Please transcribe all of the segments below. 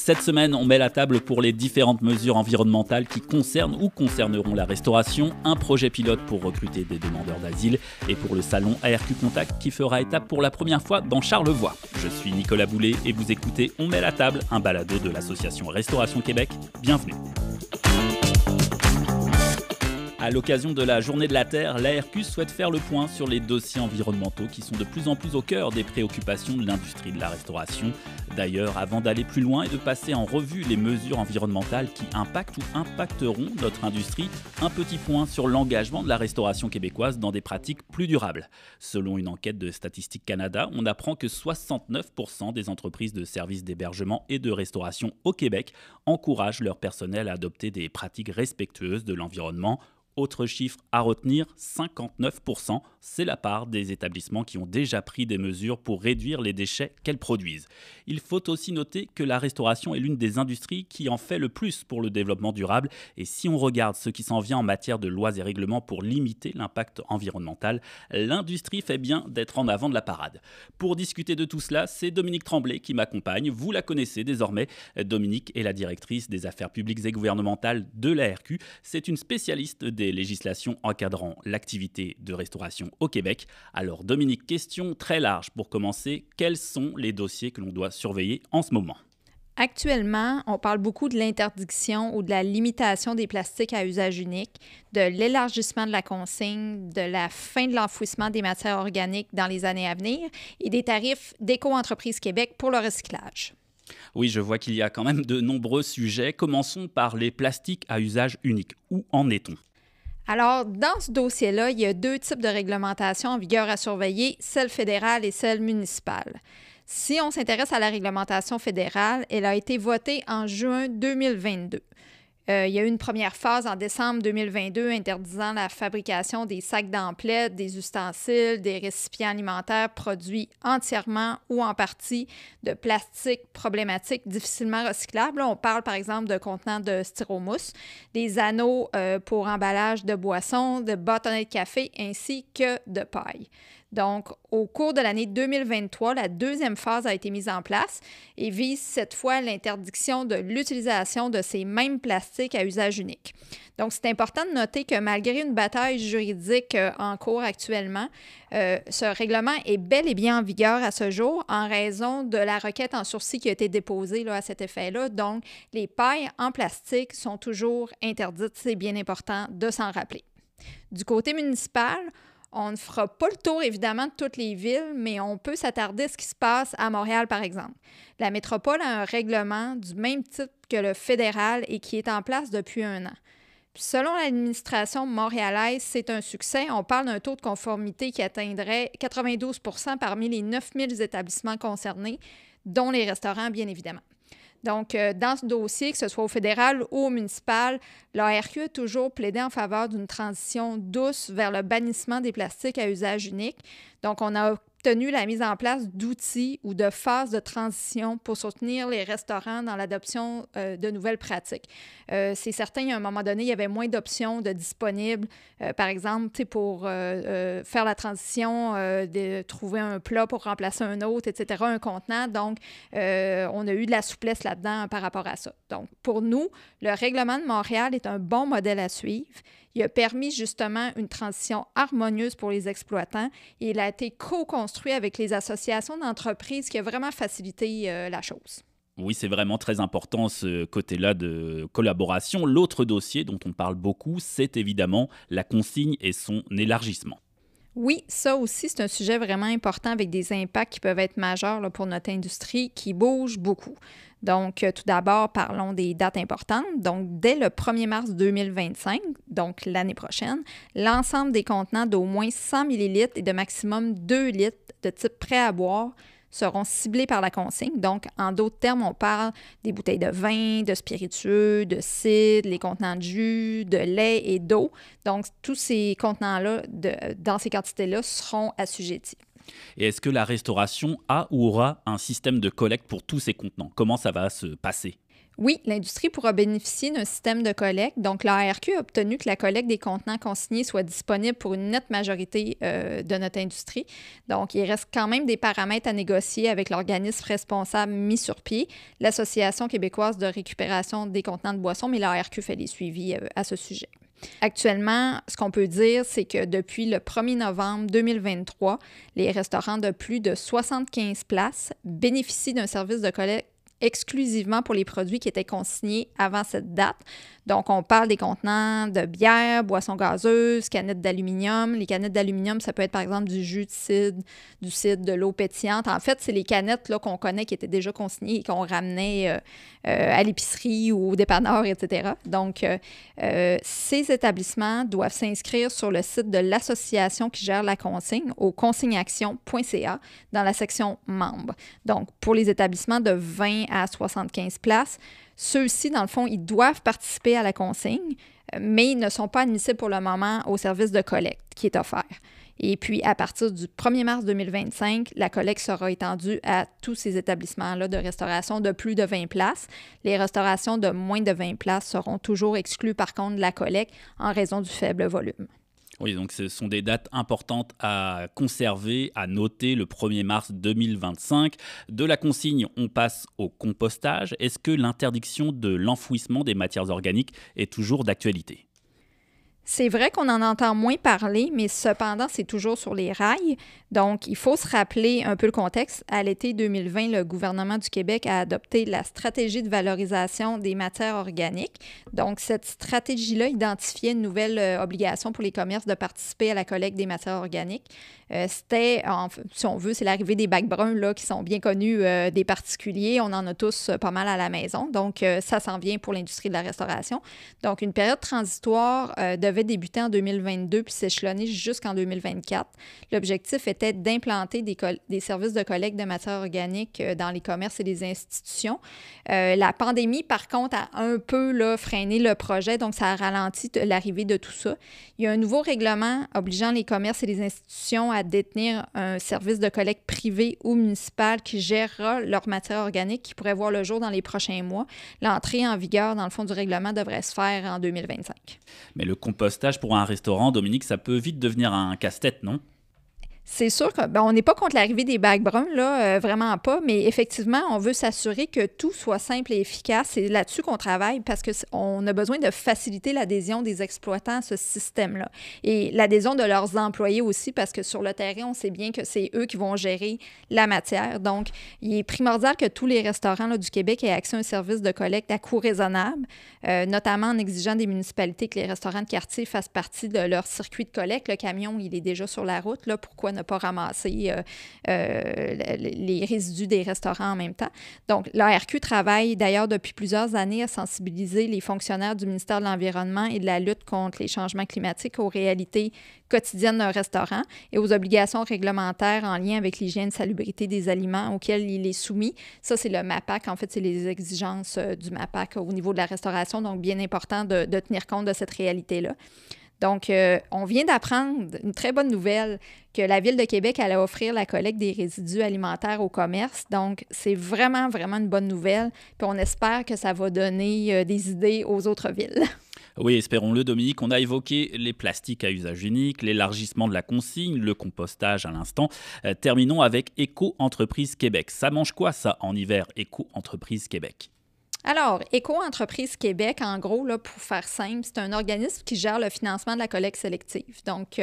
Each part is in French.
Cette semaine, on met la table pour les différentes mesures environnementales qui concernent ou concerneront la restauration, un projet pilote pour recruter des demandeurs d'asile et pour le salon ARQ Contact qui fera étape pour la première fois dans Charlevoix. Je suis Nicolas Boulet et vous écoutez On met la table, un balado de l'association Restauration Québec. Bienvenue. À l'occasion de la Journée de la Terre, l'ARQ souhaite faire le point sur les dossiers environnementaux qui sont de plus en plus au cœur des préoccupations de l'industrie de la restauration. D'ailleurs, avant d'aller plus loin et de passer en revue les mesures environnementales qui impactent ou impacteront notre industrie, un petit point sur l'engagement de la restauration québécoise dans des pratiques plus durables. Selon une enquête de Statistique Canada, on apprend que 69% des entreprises de services d'hébergement et de restauration au Québec encouragent leur personnel à adopter des pratiques respectueuses de l'environnement. Autre chiffre à retenir, 59%, c'est la part des établissements qui ont déjà pris des mesures pour réduire les déchets qu'elles produisent. Il faut aussi noter que la restauration est l'une des industries qui en fait le plus pour le développement durable. Et si on regarde ce qui s'en vient en matière de lois et règlements pour limiter l'impact environnemental, l'industrie fait bien d'être en avant de la parade. Pour discuter de tout cela, c'est Dominique Tremblay qui m'accompagne. Vous la connaissez désormais. Dominique est la directrice des affaires publiques et gouvernementales de l'ARQ. C'est une spécialiste des législations encadrant l'activité de restauration au Québec. Alors Dominique, question très large pour commencer. Quels sont les dossiers que l'on doit surveiller en ce moment? Actuellement, on parle beaucoup de l'interdiction ou de la limitation des plastiques à usage unique, de l'élargissement de la consigne, de la fin de l'enfouissement des matières organiques dans les années à venir et des tarifs d'Éco-entreprise Québec pour le recyclage. Oui, je vois qu'il y a quand même de nombreux sujets. Commençons par les plastiques à usage unique. Où en est-on? Alors, dans ce dossier-là, il y a deux types de réglementations en vigueur à surveiller, celle fédérale et celle municipale. Si on s'intéresse à la réglementation fédérale, elle a été votée en juin 2022. Il y a eu une première phase en décembre 2022 interdisant la fabrication des sacs d'emplettes, des ustensiles, des récipients alimentaires produits entièrement ou en partie de plastique problématique difficilement recyclable. Là, on parle par exemple de contenants de styromousse, des anneaux pour emballage de boissons, de bâtonnets de café ainsi que de paille. Donc, au cours de l'année 2023, la deuxième phase a été mise en place et vise cette fois l'interdiction de l'utilisation de ces mêmes plastiques à usage unique. Donc, c'est important de noter que malgré une bataille juridique en cours actuellement, ce règlement est bel et bien en vigueur à ce jour en raison de la requête en sursis qui a été déposée là, à cet effet-là. Donc, les pailles en plastique sont toujours interdites. C'est bien important de s'en rappeler. Du côté municipal, on ne fera pas le tour, évidemment, de toutes les villes, mais on peut s'attarder à ce qui se passe à Montréal, par exemple. La métropole a un règlement du même type que le fédéral et qui est en place depuis 1 an. Puis selon l'administration montréalaise, c'est un succès. On parle d'un taux de conformité qui atteindrait 92 % parmi les 9000 établissements concernés, dont les restaurants, bien évidemment. Donc, dans ce dossier, que ce soit au fédéral ou au municipal, l'ARQ a toujours plaidé en faveur d'une transition douce vers le bannissement des plastiques à usage unique. Donc, on a obtenu la mise en place d'outils ou de phases de transition pour soutenir les restaurants dans l'adoption de nouvelles pratiques. C'est certain, à un moment donné, il y avait moins d'options de disponibles. Par exemple, pour faire la transition, de trouver un plat pour remplacer un autre, etc., un contenant. Donc, on a eu de la souplesse là-dedans par rapport à ça. Donc, pour nous, le règlement de Montréal est un bon modèle à suivre. Il a permis justement une transition harmonieuse pour les exploitants et il a été co-construit avec les associations d'entreprises qui a vraiment facilité la chose. Oui, c'est vraiment très important ce côté-là de collaboration. L'autre dossier dont on parle beaucoup, c'est évidemment la consigne et son élargissement. Oui, ça aussi, c'est un sujet vraiment important avec des impacts qui peuvent être majeurs là, pour notre industrie qui bouge beaucoup. Donc, tout d'abord, parlons des dates importantes. Donc, dès le 1er mars 2025, donc l'année prochaine, l'ensemble des contenants d'au moins 100 ml et de maximum 2 litres de type prêt à boire seront ciblés par la consigne. Donc, en d'autres termes, on parle des bouteilles de vin, de spiritueux, de cidre, les contenants de jus, de lait et d'eau. Donc, tous ces contenants-là, dans ces quantités-là, seront assujettis. Et est-ce que la restauration a ou aura un système de collecte pour tous ces contenants? Comment ça va se passer? Oui, l'industrie pourra bénéficier d'un système de collecte. Donc, l'ARQ a obtenu que la collecte des contenants consignés soit disponible pour une nette majorité de notre industrie. Donc, il reste quand même des paramètres à négocier avec l'organisme responsable mis sur pied, l'Association québécoise de récupération des contenants de boissons, mais l'ARQ fait les suivis à ce sujet. Actuellement, ce qu'on peut dire, c'est que depuis le 1er novembre 2023, les restaurants de plus de 75 places bénéficient d'un service de collecte exclusivement pour les produits qui étaient consignés avant cette date. Donc, on parle des contenants de bière, boissons gazeuses, canettes d'aluminium. Les canettes d'aluminium, ça peut être par exemple du jus de cidre, du cidre, de l'eau pétillante. En fait, c'est les canettes là, qu'on connaît qui étaient déjà consignées et qu'on ramenait à l'épicerie ou au dépanneur, etc. Donc, ces établissements doivent s'inscrire sur le site de l'association qui gère la consigne au consigneaction.ca dans la section membres. Donc, pour les établissements de 20 à 75 places, ceux-ci, dans le fond, ils doivent participer à la consigne, mais ils ne sont pas admissibles pour le moment au service de collecte qui est offert. Et puis, à partir du 1er mars 2025, la collecte sera étendue à tous ces établissements-là de restauration de plus de 20 places. Les restaurations de moins de 20 places seront toujours exclues, par contre, de la collecte en raison du faible volume. Oui, donc ce sont des dates importantes à conserver, à noter le 1er mars 2025. De la consigne, on passe au compostage. Est-ce que l'interdiction de l'enfouissement des matières organiques est toujours d'actualité? C'est vrai qu'on en entend moins parler, mais cependant, c'est toujours sur les rails. Donc, il faut se rappeler un peu le contexte. À l'été 2020, le gouvernement du Québec a adopté la stratégie de valorisation des matières organiques. Donc, cette stratégie-là identifiait une nouvelle obligation pour les commerces de participer à la collecte des matières organiques. C'était, si on veut, c'est l'arrivée des bacs bruns là, qui sont bien connus des particuliers. On en a tous pas mal à la maison. Donc, ça s'en vient pour l'industrie de la restauration. Donc, une période transitoire devait débuter en 2022 puis s'échelonner jusqu'en 2024. L'objectif était d'implanter des services de collecte de matières organiques dans les commerces et les institutions. La pandémie, par contre, a un peu là, freiné le projet, donc ça a ralenti l'arrivée de tout ça. Il y a un nouveau règlement obligeant les commerces et les institutions à détenir un service de collecte privé ou municipal qui gérera leurs matières organiques qui pourrait voir le jour dans les prochains mois. L'entrée en vigueur, dans le fond du règlement, devrait se faire en 2025. Mais le compostage pour un restaurant, Dominique, ça peut vite devenir un casse-tête, non? C'est sûr qu'on n'est pas contre l'arrivée des bacs bruns, là, vraiment pas, mais effectivement, on veut s'assurer que tout soit simple et efficace. C'est là-dessus qu'on travaille parce qu'on a besoin de faciliter l'adhésion des exploitants à ce système-là et l'adhésion de leurs employés aussi parce que sur le terrain, on sait bien que c'est eux qui vont gérer la matière. Donc, il est primordial que tous les restaurants là, du Québec aient accès à un service de collecte à coût raisonnable, notamment en exigeant des municipalités que les restaurants de quartier fassent partie de leur circuit de collecte. Le camion, il est déjà sur la route, là, pourquoi ne pas ramasser les résidus des restaurants en même temps. Donc, l'ARQ travaille d'ailleurs depuis plusieurs années à sensibiliser les fonctionnaires du ministère de l'Environnement et de la lutte contre les changements climatiques aux réalités quotidiennes d'un restaurant et aux obligations réglementaires en lien avec l'hygiène et salubrité des aliments auxquels il est soumis. Ça, c'est le MAPAC. En fait, c'est les exigences du MAPAC au niveau de la restauration. Donc, bien important de tenir compte de cette réalité-là. Donc, on vient d'apprendre une très bonne nouvelle que la Ville de Québec allait offrir la collecte des résidus alimentaires au commerce. Donc, c'est vraiment, vraiment une bonne nouvelle. Puis on espère que ça va donner des idées aux autres villes. Oui, espérons-le, Dominique. On a évoqué les plastiques à usage unique, l'élargissement de la consigne, le compostage à l'instant. Terminons avec Éco-Entreprise Québec. Ça mange quoi, ça, en hiver, Éco-Entreprise Québec? Alors, Éco-Entreprise Québec, en gros, là, pour faire simple, c'est un organisme qui gère le financement de la collecte sélective. Donc,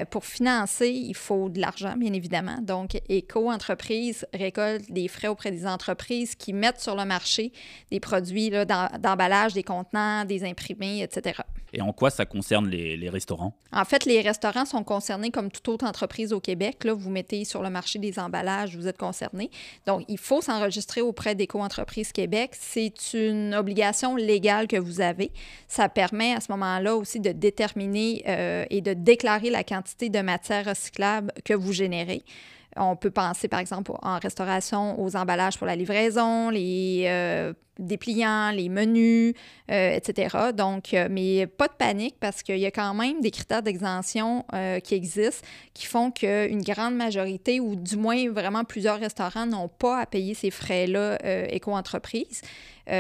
pour financer, il faut de l'argent, bien évidemment. Donc, Éco-Entreprise récolte des frais auprès des entreprises qui mettent sur le marché des produits là, d'emballage, des contenants, des imprimés, etc. Et en quoi ça concerne les restaurants? En fait, les restaurants sont concernés comme toute autre entreprise au Québec. Là, vous mettez sur le marché des emballages, vous êtes concerné. Donc, il faut s'enregistrer auprès d'Éco-Entreprise Québec. C'est une obligation légale que vous avez. Ça permet à ce moment-là aussi de déterminer et de déclarer la quantité de matière recyclable que vous générez. On peut penser, par exemple, en restauration, aux emballages pour la livraison, les dépliants, les menus, etc. Donc, mais pas de panique parce qu'il y a quand même des critères d'exemption qui existent qui font qu'une grande majorité, ou du moins vraiment plusieurs restaurants, n'ont pas à payer ces frais-là éco-entreprise.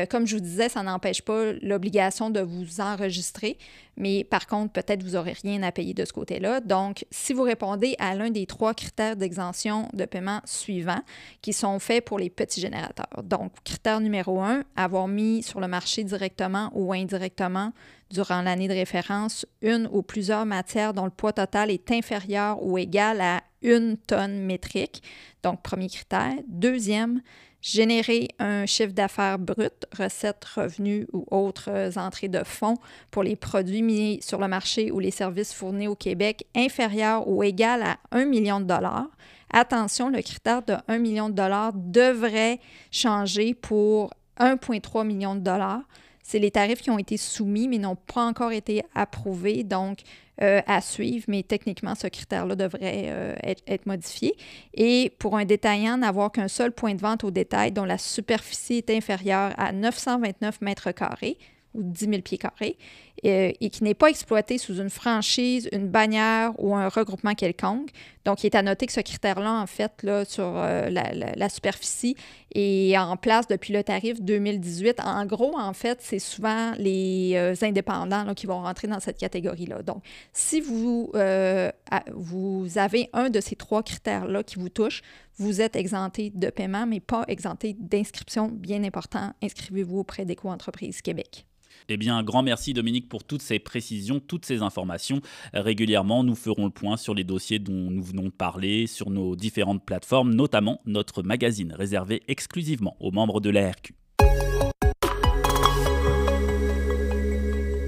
Comme je vous disais, ça n'empêche pas l'obligation de vous enregistrer, mais par contre, peut-être vous n'aurez rien à payer de ce côté-là. Donc, si vous répondez à l'un des 3 critères d'exemption de paiement suivants qui sont faits pour les petits générateurs. Donc, critère numéro 1, avoir mis sur le marché directement ou indirectement durant l'année de référence une ou plusieurs matières dont le poids total est inférieur ou égal à 1 tonne métrique. Donc, premier critère. Deuxième, générer un chiffre d'affaires brut, recettes, revenus ou autres entrées de fonds pour les produits mis sur le marché ou les services fournis au Québec inférieur ou égal à 1 million de dollars. Attention, le critère de 1 million de dollars devrait changer pour 1,3 million de dollars. C'est les tarifs qui ont été soumis, mais n'ont pas encore été approuvés, donc à suivre. Mais techniquement, ce critère-là devrait être modifié. Et pour un détaillant, n'avoir qu'un seul point de vente au détail dont la superficie est inférieure à 929 mètres carrés ou 10 000 pieds carrés, et qui n'est pas exploité sous une franchise, une bannière ou un regroupement quelconque. Donc, il est à noter que ce critère-là, en fait, là, sur la superficie, est en place depuis le tarif 2018. En gros, en fait, c'est souvent les indépendants là, qui vont rentrer dans cette catégorie-là. Donc, si vous avez un de ces 3 critères-là qui vous touche, vous êtes exempté de paiement, mais pas exempté d'inscription. Bien important, inscrivez-vous auprès d'Éco-entreprise Québec. Eh bien, un grand merci Dominique pour toutes ces précisions, toutes ces informations. Régulièrement, nous ferons le point sur les dossiers dont nous venons de parler, sur nos différentes plateformes, notamment notre magazine réservé exclusivement aux membres de l'ARQ.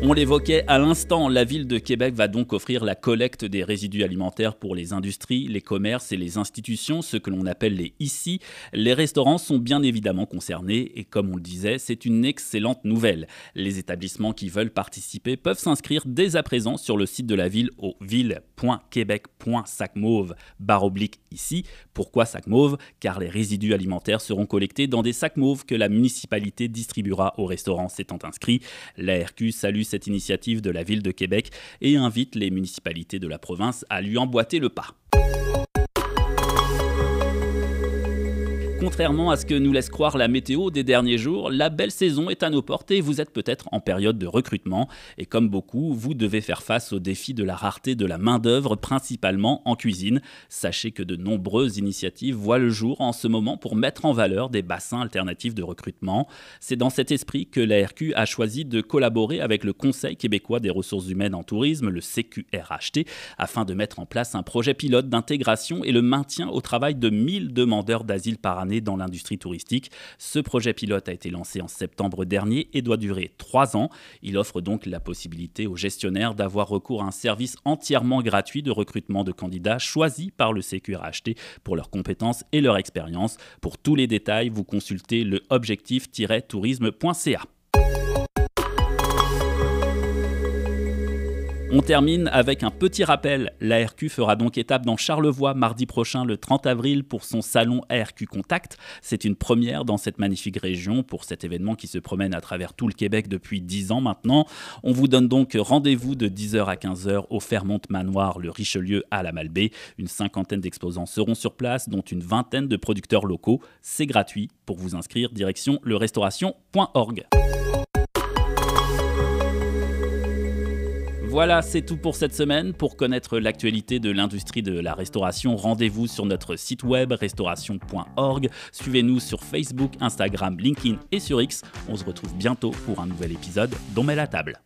On l'évoquait à l'instant, la Ville de Québec va donc offrir la collecte des résidus alimentaires pour les industries, les commerces et les institutions, ce que l'on appelle les ICI. Les restaurants sont bien évidemment concernés et comme on le disait, c'est une excellente nouvelle. Les établissements qui veulent participer peuvent s'inscrire dès à présent sur le site de la ville au ville.quebec.sacmauve/ICI. Pourquoi sac mauve ? Car les résidus alimentaires seront collectés dans des sacs mauves que la municipalité distribuera aux restaurants s'étant inscrits. L'ARQ salue cette initiative de la Ville de Québec et invite les municipalités de la province à lui emboîter le pas. Contrairement à ce que nous laisse croire la météo des derniers jours, la belle saison est à nos portes et vous êtes peut-être en période de recrutement. Et comme beaucoup, vous devez faire face au défi de la rareté de la main-d'œuvre, principalement en cuisine. Sachez que de nombreuses initiatives voient le jour en ce moment pour mettre en valeur des bassins alternatifs de recrutement. C'est dans cet esprit que l'ARQ a choisi de collaborer avec le Conseil québécois des ressources humaines en tourisme, le CQRHT, afin de mettre en place un projet pilote d'intégration et le maintien au travail de 1000 demandeurs d'asile par année dans l'industrie touristique. Ce projet pilote a été lancé en septembre dernier et doit durer 3 ans. Il offre donc la possibilité aux gestionnaires d'avoir recours à un service entièrement gratuit de recrutement de candidats choisis par le CQRHT pour leurs compétences et leur expérience. Pour tous les détails, vous consultez le objectif-tourisme.ca. On termine avec un petit rappel. L'ARQ fera donc étape dans Charlevoix mardi prochain, le 30 avril, pour son salon ARQ Contact. C'est une première dans cette magnifique région pour cet événement qui se promène à travers tout le Québec depuis 10 ans maintenant. On vous donne donc rendez-vous de 10h à 15h au Fairmont Manoir, le Richelieu à la Malbaie. Une 50aine d'exposants seront sur place, dont une 20aine de producteurs locaux. C'est gratuit. Pour vous inscrire, direction lerestauration.org. Voilà, c'est tout pour cette semaine. Pour connaître l'actualité de l'industrie de la restauration, rendez-vous sur notre site web restauration.org. Suivez-nous sur Facebook, Instagram, LinkedIn et sur X. On se retrouve bientôt pour un nouvel épisode d'On met la table.